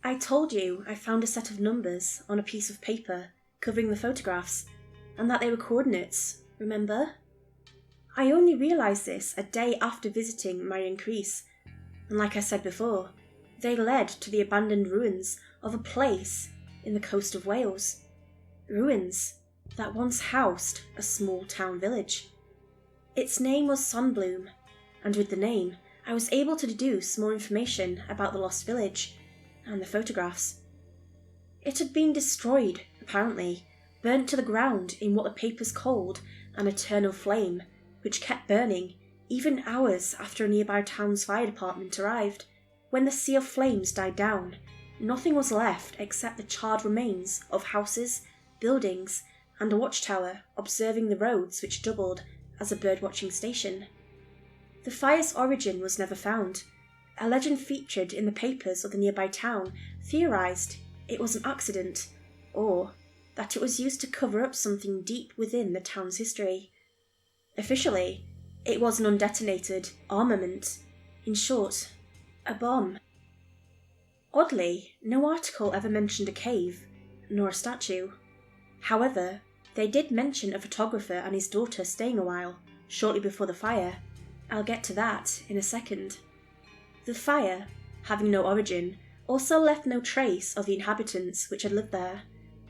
I told you I found a set of numbers on a piece of paper covering the photographs, and that they were coordinates, remember? I only realised this a day after visiting Marion Crease, and like I said before, they led to the abandoned ruins of a place in the coast of Wales. Ruins that once housed a small town village. Its name was Sunbloom, and with the name I was able to deduce more information about the lost village and the photographs. It had been destroyed, apparently, burnt to the ground in what the papers called an eternal flame, which kept burning even hours after a nearby town's fire department arrived. When the sea of flames died down, nothing was left except the charred remains of houses, buildings, and a watchtower observing the roads which doubled as a bird-watching station. The fire's origin was never found. A legend featured in the papers of the nearby town theorised it was an accident, or that it was used to cover up something deep within the town's history. Officially, it was an undetonated armament. In short, a bomb. Oddly, no article ever mentioned a cave, nor a statue. However, they did mention a photographer and his daughter staying a while, shortly before the fire. I'll get to that in a second. The fire, having no origin, also left no trace of the inhabitants which had lived there.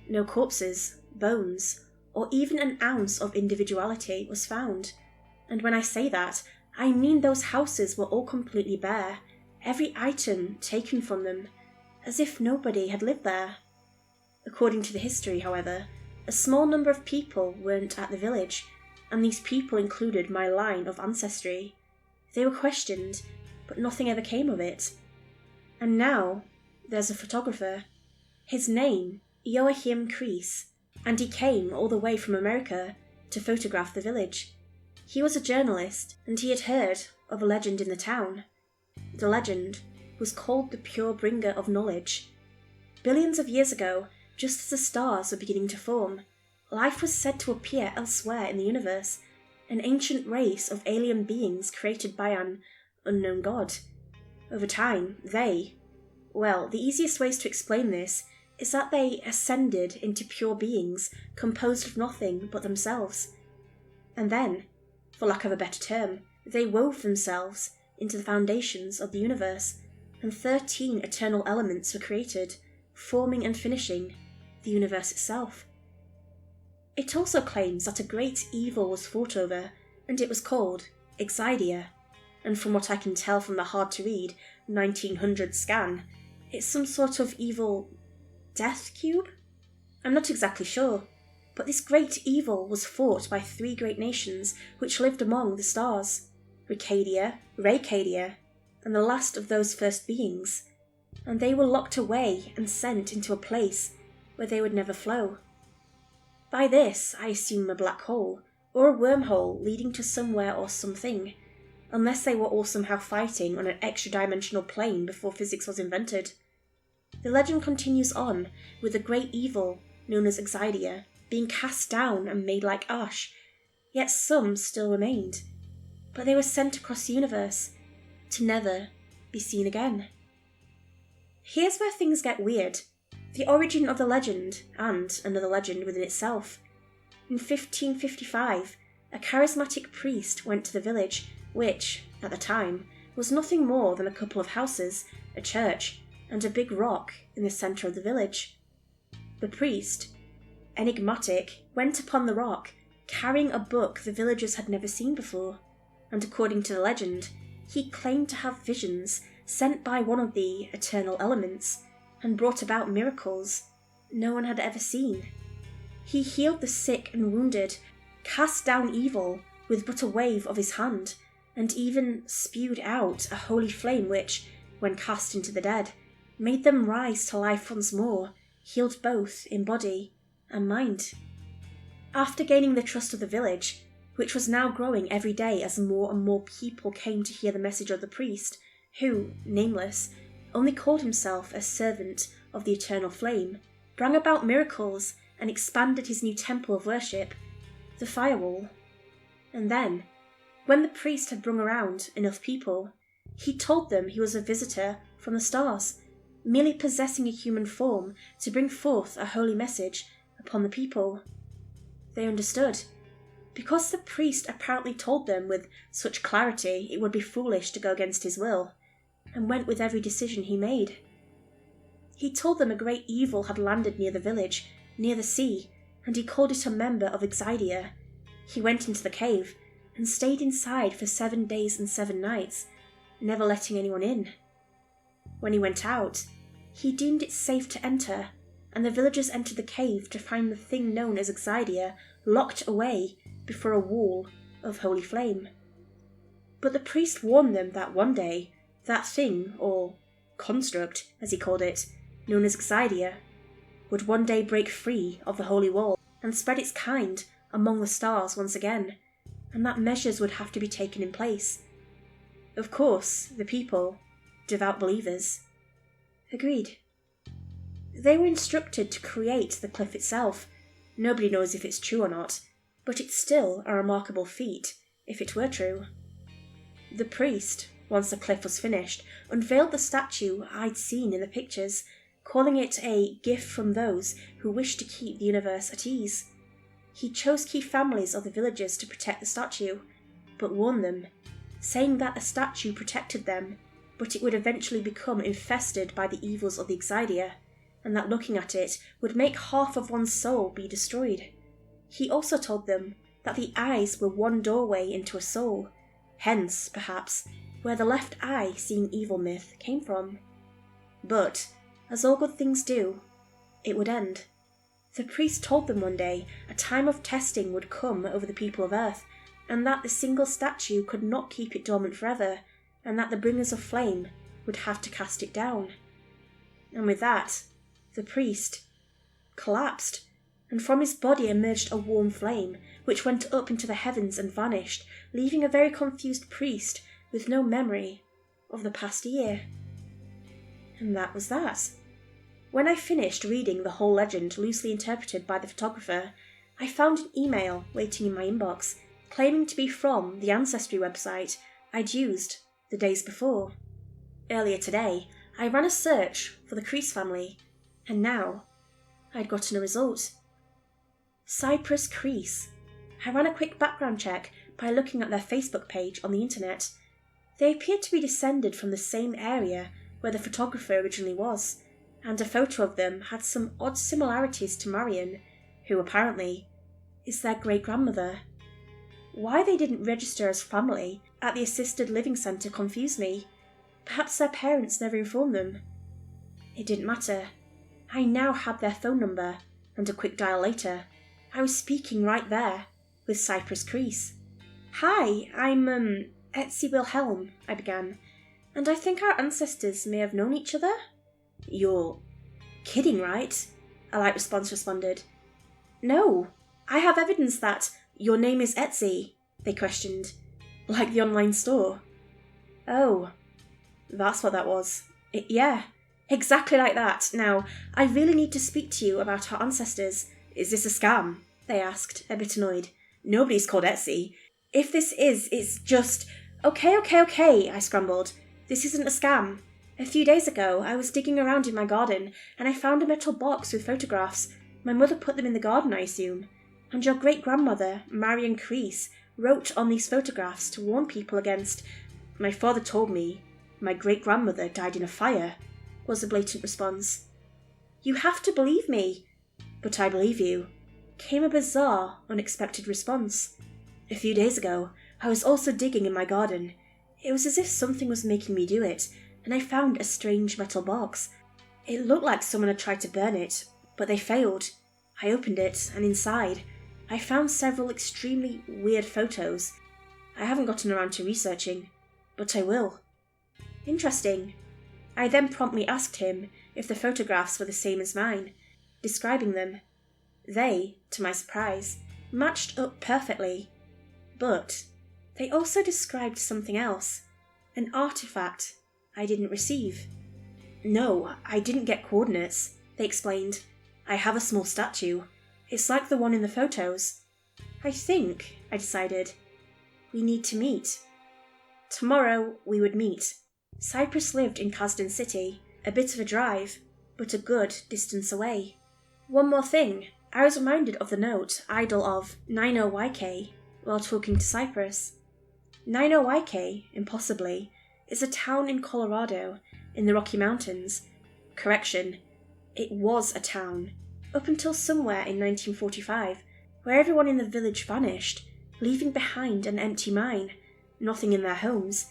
No corpses, bones, or even an ounce of individuality was found. And when I say that, I mean those houses were all completely bare, every item taken from them, as if nobody had lived there. According to the history, however, a small number of people weren't at the village, and these people included my line of ancestry. They were questioned, but nothing ever came of it. And now, there's a photographer. His name, Joachim Crease, and he came all the way from America to photograph the village. He was a journalist, and he had heard of a legend in the town. The legend was called the Pure Bringer of Knowledge. Billions of years ago, just as the stars were beginning to form, life was said to appear elsewhere in the universe, an ancient race of alien beings created by an unknown god. Over time, the easiest ways to explain this is that they ascended into pure beings composed of nothing but themselves. And then, for lack of a better term, they wove themselves into the foundations of the universe, and 13 eternal elements were created, forming and finishing the universe itself. It also claims that a great evil was fought over, and it was called Exidia, and from what I can tell from the hard-to-read 1900 scan, it's some sort of evil death cube? I'm not exactly sure, but this great evil was fought by 3 great nations which lived among the stars, Ricadia, Raycadia, and the last of those first beings, and they were locked away and sent into a place where they would never flow. By this, I assume a black hole, or a wormhole leading to somewhere or something, unless they were all somehow fighting on an extra-dimensional plane before physics was invented. The legend continues on, with the great evil, known as Exidia, being cast down and made like ash, yet some still remained. But they were sent across the universe, to never be seen again. Here's where things get weird. The origin of the legend, and another legend within itself. In 1555, a charismatic priest went to the village, which, at the time, was nothing more than a couple of houses, a church, and a big rock in the centre of the village. The priest, enigmatic, went upon the rock, carrying a book the villagers had never seen before, and according to the legend, he claimed to have visions sent by one of the eternal elements, and brought about miracles no one had ever seen. He healed the sick and wounded, cast down evil with but a wave of his hand, and even spewed out a holy flame which, when cast into the dead, made them rise to life once more, healed both in body and mind. After gaining the trust of the village, which was now growing every day as more and more people came to hear the message of the priest, who, nameless, only called himself a servant of the eternal flame, brought about miracles and expanded his new temple of worship, the firewall. And then, when the priest had brung around enough people, he told them he was a visitor from the stars, merely possessing a human form to bring forth a holy message upon the people. They understood, because the priest apparently told them with such clarity it would be foolish to go against his will, and went with every decision he made. He told them a great evil had landed near the village, near the sea, and he called it a member of Exidia. He went into the cave and stayed inside for 7 days and 7 nights, never letting anyone in. When he went out, he deemed it safe to enter, and the villagers entered the cave to find the thing known as Exidia locked away before a wall of holy flame. But the priest warned them that one day, that thing, or construct, as he called it, known as Exidia, would one day break free of the holy wall and spread its kind among the stars once again, and that measures would have to be taken in place. Of course, the people, devout believers, agreed. They were instructed to create the cliff itself. Nobody knows if it's true or not, but it's still a remarkable feat, if it were true. The priest, once the cliff was finished, unveiled the statue I'd seen in the pictures, calling it a gift from those who wished to keep the universe at ease. He chose key families of the villagers to protect the statue, but warned them, saying that the statue protected them, but it would eventually become infested by the evils of the Exidia, and that looking at it would make half of one's soul be destroyed. He also told them that the eyes were one doorway into a soul, hence, perhaps, where the left eye seeing evil myth came from. But, as all good things do, it would end. The priest told them one day a time of testing would come over the people of Earth, and that the single statue could not keep it dormant forever, and that the bringers of flame would have to cast it down. And with that, the priest collapsed, and from his body emerged a warm flame, which went up into the heavens and vanished, leaving a very confused priest with no memory of the past year. And that was that. When I finished reading the whole legend loosely interpreted by the photographer, I found an email waiting in my inbox, claiming to be from the Ancestry website I'd used the days before. Earlier today, I ran a search for the Crease family, and now I'd gotten a result. Cypress Crease. I ran a quick background check by looking at their Facebook page on the internet. They appeared to be descended from the same area where the photographer originally was, and a photo of them had some odd similarities to Marion, who apparently is their great-grandmother. Why they didn't register as family at the assisted living centre confused me. Perhaps their parents never informed them. It didn't matter. I now had their phone number, and a quick dial later, I was speaking right there with Cypress Crease. "Hi, I'm, Etsy Wilhelm," I began, "and I think our ancestors may have known each other." "You're kidding, right?" a light response responded. "No, I have evidence that your name is Etsy," they questioned. "Like the online store?" "Oh, that's what that was. Yeah, exactly like that. Now, I really need to speak to you about our ancestors." "Is this a scam?" they asked, a bit annoyed. "Nobody's called Etsy. If this is, it's just..." Okay, I scrambled. "This isn't a scam. A few days ago, I was digging around in my garden, and I found a metal box with photographs. My mother put them in the garden, I assume. And your great-grandmother, Marion Crease, wrote on these photographs to warn people against... My father told me my great-grandmother died in a fire," was the blatant response. "You have to believe me." "But I believe you," came a bizarre, unexpected response. "A few days ago, I was also digging in my garden. It was as if something was making me do it, and I found a strange metal box. It looked like someone had tried to burn it, but they failed. I opened it, and inside, I found several extremely weird photos. I haven't gotten around to researching, but I will." "Interesting." I then promptly asked him if the photographs were the same as mine, describing them. They, to my surprise, matched up perfectly. But they also described something else, an artifact I didn't receive. "No, I didn't get coordinates," they explained. "I have a small statue. It's like the one in the photos." I decided, we need to meet. Tomorrow we would meet. Cypress lived in Kasdan City, A bit of a drive, but a good distance away. One more thing, I was reminded of the note idle of 90YK while talking to Cypress. 90YK, impossibly, is a town in Colorado, in the Rocky Mountains. Correction, it was a town, up until somewhere in 1945, where everyone in the village vanished, leaving behind an empty mine, nothing in their homes,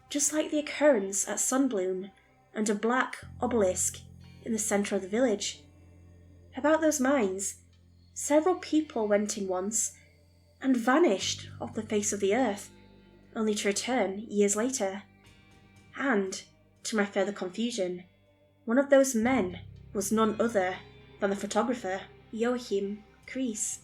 just like the occurrence at Sunbloom, and a black obelisk in the centre of the village. About those mines, several people went in once and vanished off the face of the earth, only to return years later. And, to my further confusion, one of those men was none other than the photographer Joachim Kreis.